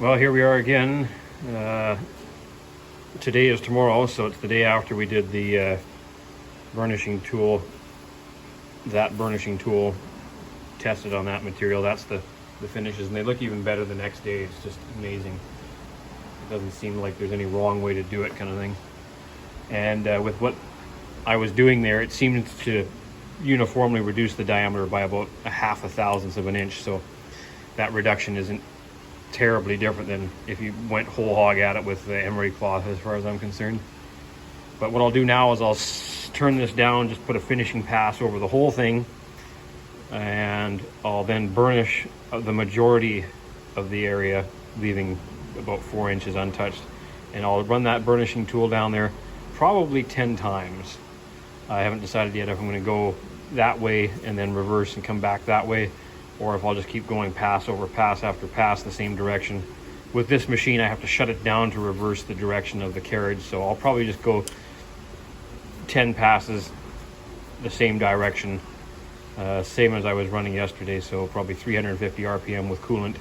Well, here we are again. Today is tomorrow, so it's the day after we did the burnishing tool. That burnishing tool tested on that material. That's the finishes, and they look even better the next day. It's just amazing. It doesn't seem like there's any wrong way to do it, kind of thing. And with what I was doing there, it seemed to uniformly reduce the diameter by about 1/2 thousandth of an inch. So that reduction isn't terribly different than if you went whole hog at it with the emery cloth, as far as I'm concerned. But what I'll do now is I'll turn this down, just put a finishing pass over the whole thing, and I'll then burnish the majority of the area, leaving about 4 inches untouched. And I'll run that burnishing tool down there probably 10 times. I haven't decided yet if I'm going to go that way and then reverse and come back that way, or if I'll just keep going pass over pass after pass the same direction. With this machine, I have to shut it down to reverse the direction of the carriage, so I'll probably just go 10 passes the same direction, same as I was running yesterday, so probably 350 RPM with coolant,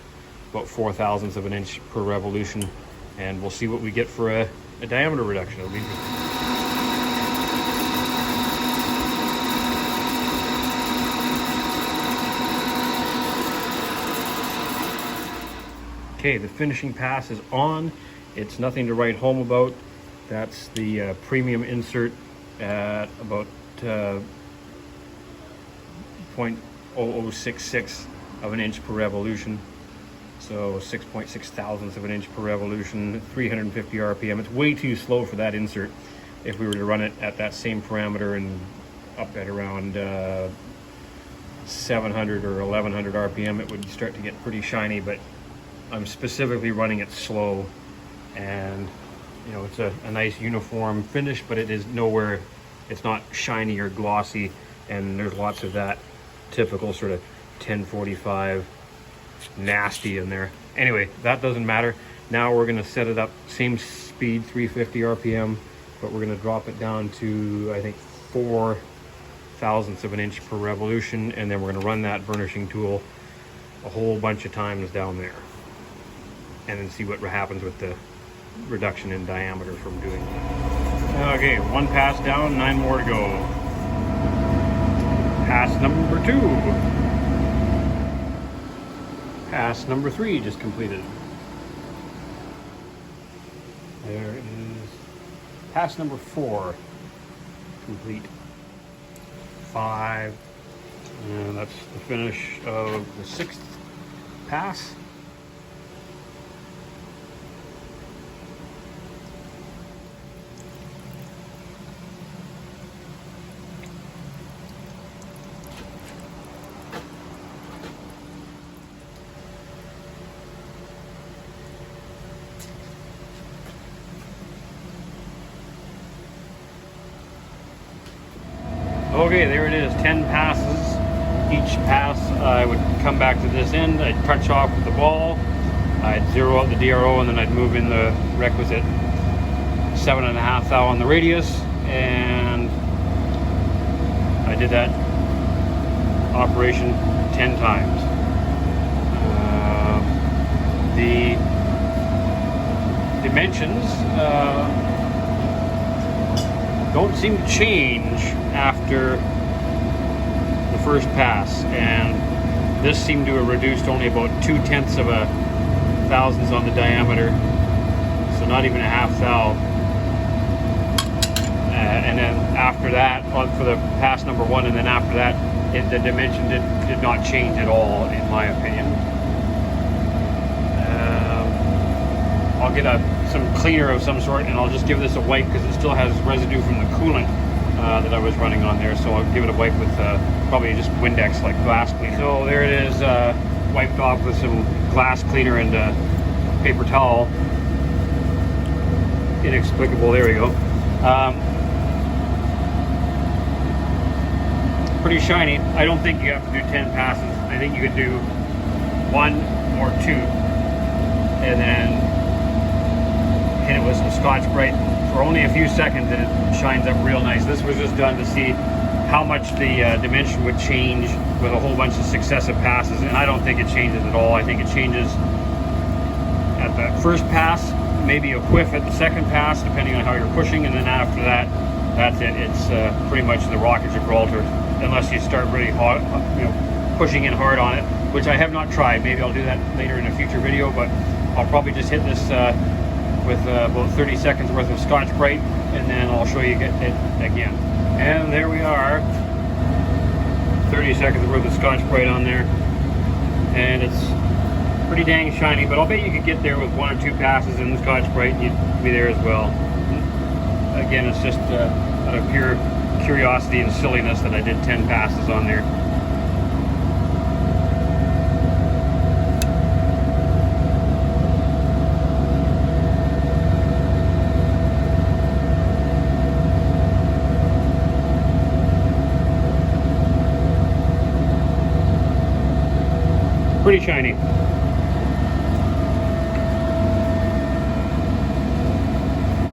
about 4 thousandths of an inch per revolution, and we'll see what we get for a diameter reduction. It'll be interesting. Okay, the finishing pass is on. It's nothing to write home about. That's the premium insert at about 0.0066 of an inch per revolution. So 6.6 thousandths of an inch per revolution, 350 RPM. It's way too slow for that insert. If we were to run it at that same parameter and up at around 700 or 1100 RPM, it would start to get pretty shiny, but I'm specifically running it slow, and you know, it's a nice uniform finish, but it is nowhere, it's not shiny or glossy, and there's lots of that typical sort of 1045 nasty in there. Anyway, that doesn't matter. Now we're going to set it up same speed, 350 RPM, but we're going to drop it down to, I think, 4 thousandths of an inch per revolution, and then we're going to run that burnishing tool a whole bunch of times down there, and then see what happens with the reduction in diameter from doing that. Okay, 1 pass down, 9 more to go. Pass number 2. Pass number 3 just completed. There is pass number 4 complete. 5, and that's the finish of the 6th pass. Okay, there it is, 10 passes. Each pass I would come back to this end, I'd touch off with the ball, I'd zero out the DRO, and then I'd move in the requisite 7.5 thou on the radius, and I did that operation 10 times. The dimensions don't seem to change after the first pass, and this seemed to have reduced only about 0.2 of a thousandths on the diameter, so not even a 1/2 thou. And then after that, for the pass number 1, and then after that, the dimension did not change at all, in my opinion. I'll get some cleaner of some sort, and I'll just give this a wipe, because it still has residue from the coolant that I was running on there, so I'll give it a wipe with probably just Windex, like glass cleaner. So there it is, wiped off with some glass cleaner and paper towel. Inexplicable, there we go. Pretty shiny. I don't think you have to do 10 passes. I think you could do 1 or 2, and then hit it with some Scotch-Brite for only a few seconds, and it shines up real nice. This was just done to see how much the dimension would change with a whole bunch of successive passes, and I don't think it changes at all. I think it changes at that first pass, maybe a whiff at the second pass, depending on how you're pushing, and then after that, that's it. It's pretty much the Rock of Gibraltar, unless you start really hard, pushing in hard on it, which I have not tried. Maybe I'll do that later in a future video, but I'll probably just hit this with about 30 seconds worth of Scotch-Brite, and then I'll show you it again. And there we are, 30 seconds worth of Scotch-Brite on there, and it's pretty dang shiny, but I'll bet you could get there with 1 or 2 passes in the Scotch-Brite and you'd be there as well. Again, it's just out of pure curiosity and silliness that I did 10 passes on there. Pretty shiny.